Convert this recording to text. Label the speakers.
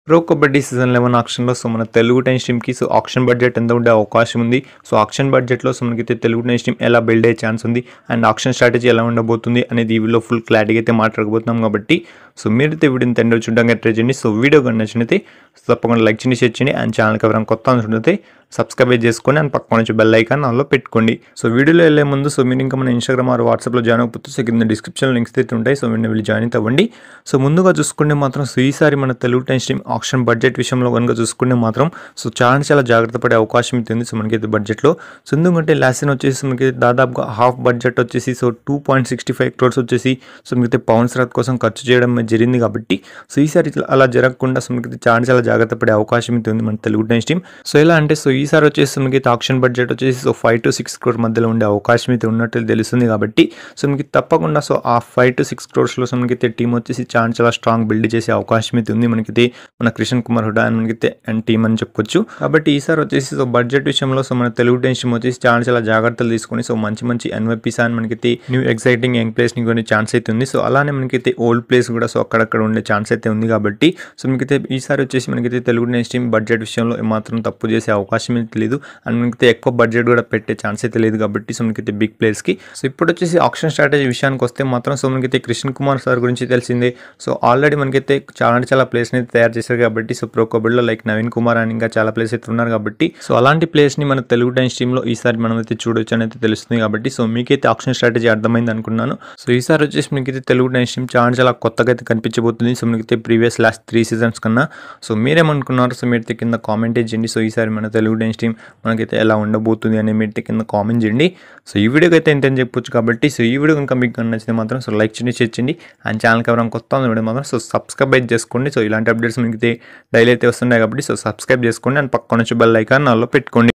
Speaker 1: Pro kabaddi season 11 ఆక్షన్‌లో మన Telugu tennis టీమ్‌కి auction budget ఎంత ఉండే అవకాశం ఉంది. ఆక్షన్ బడ్జెట్‌లో మనకైతే తెలుగు టెన్నిస్ టీమ్ ఎలా బిల్డ్ అయ్యే ఛాన్స్ ఉంది అండ్ ఆక్షన్ స్ట్రాటజీ ఎలా ఉండబోతుంది అనేది ఈ వీడియోలో ఫుల్ క్లారిటీగా అయితే మాట్లాడబోతున్నాం కాబట్టి మీరైతే వీడియోని ఎండ్ వరకు చూడడానికి ట్రై చేయండి. వీడియో కనుక నచ్చినట్లయితే తప్పకుండా లైక్ చేయండి, షేర్ చేయండి అండ్ ఛానల్‌కి ఎవరైనా కొత్త అనుకుంటే సబ్స్క్రైబ్ చేసుకొని అండ్ పక్కన నుంచి బెల్ ఐకాన్ ఆన్లో పెట్టుకోండి. వీడియోలో వెళ్ళే ముందు మీరు ఇంకా మన ఇన్స్టాగ్రామ్ ఆర్ వాట్సాప్లో జాయిన్ అయిపోతే కింద డిస్క్రిప్షన్లో లింక్స్ అయితే ఉంటాయి. వెంటనే వెళ్ళి జాయిన్ అవ్వండి. ముందుగా చూసుకుంటే మాత్రం ఈసారి మన Telugu tennis team auction budget విషయంలో కనుక చూసుకుంటే మాత్రం చాలా జాగ్రత్త పడే అవకాశం ఉంది మనకైతే బడ్జెట్లో. ఎందుకంటే లాస్ట్ సీజన్ వచ్చేసి మనకి దాదాపుగా హాఫ్ బడ్జెట్ వచ్చేసి 2.65 crores వచ్చేసి మనకైతే పవన్స్ రాత్ కోసం ఖర్చు చేయడం జరిగింది కాబట్టి ఈసారి అలా జరగకుండా మనకైతే చాలా జాగ్రత్త పడే అవకాశం ఉంది మన తెలుగు టెన్నిస్ టీమ్. ఎలా అంటే ఈసారి వచ్చేసి మనకైతే ఆక్షన్ బడ్జెట్ వచ్చేసి 5 to 6 crores మధ్యలో ఉండే అవకాశం అయితే ఉన్నట్టు తెలుస్తుంది కాబట్టి మనకి తప్పకుండా ఆ 5 to 6 crores మనకైతే టీం వచ్చేసి చాలా స్ట్రాంగ్ బిల్డ్ చేసే అవకాశం అయితే ఉంది మనకైతే మన కిషన్ కుమార్ హుడా అని మనకైతే అండ్ టీమ్ అని చెప్పొచ్చు. కాబట్టి ఈసారి వచ్చేసి బడ్జెట్ విషయంలో మన తెలుగు టెన్నిస్ టీమ్ వచ్చేసి చాలా జాగ్రత్తలు తీసుకొని మంచి ఎన్వైపీస్ అని మనకైతే న్యూ ఎక్సైటింగ్ యంగ్ ప్లేస్ ని కొన్ని ఛాన్స్ అయితే ఉంది. అలానే మనకైతే ఓల్డ్ ప్లేస్ కూడా అక్కడక్కడ ఉండే ఛాన్స్ అయితే ఉంది కాబట్టి మనకైతే ఈసారి వచ్చేసి మనకైతే తెలుగు టెన్నిస్ టీమ్ బడ్జెట్ విషయంలో ఏమాత్రం తప్పు చేసే అవకాశం అయితే లేదు అండ్ మనకైతే ఎక్కువ బడ్జెట్ కూడా పెట్టే ఛాన్స్ అయితే లేదు కాబట్టి మనకైతే బిగ్ ప్లేస్ కి. ఇప్పుడు వచ్చేసి ఆక్షన్ స్ట్రాటజీ విషయానికి వస్తే మాత్రం మనకైతే కిషన్ కుమార్ సార్ గురించి తెలిసిందే. ఆల్రెడీ మనకైతే చాలా ప్లేస్ ని తయారు చేశారు కాబట్టి ప్రో కబడ్డీలో లైక్ నవీన్ కుమార్ అని ఇంకా చాలా ప్లేస్ అయితే ఉన్నారు కాబట్టి అలాంటి ప్లేస్ ని మన తెలుగు టెన్నిస్ టీమ్ లో ఈసారి మనం అయితే చూడొచ్చు అని అయితే తెలుస్తుంది కాబట్టి మీకైతే ఆక్షన్ స్ట్రాటజీ అర్థమైంది అనుకున్నాను. ఈసారి వచ్చేసి మనకైతే తెలుగు టెన్నిస్ టీమ్ చాలా కొత్తగా అయితే కనిపించబోతుంది మనకైతే ప్రీవియస్ లాస్ట్ 3 seasons కన్నా. మీరేమనుకున్నారు మీరైతే కింద కామెంట్ చేయండి. ఈసారి మన తెలుగు టెన్నిస్ టీమ్ మనకైతే ఎలా ఉండబోతుంది అని మీరైతే కింద కామెంట్ చేయండి. ఈ వీడియోకి అయితే ఇంత చెప్పొచ్చు కాబట్టి ఈ వీడియో కనుక మీకు నచ్చితే మాత్రం లైక్ చేయండి, షేర్ చేయండి అండ్ ఛానల్కి ఎవరైనా కొత్త ఉంది మాత్రం సబ్స్క్రైబ్ చేసుకోండి. ఇలాంటి అప్డేట్స్ మీకు డైలీ అయితే వస్తున్నాయి కాబట్టి సబ్స్క్రైబ్ చేసుకోండి అండ్ పక్కన నుంచి బెల్ ఐకాన్ ఆన్లో పెట్టుకోండి.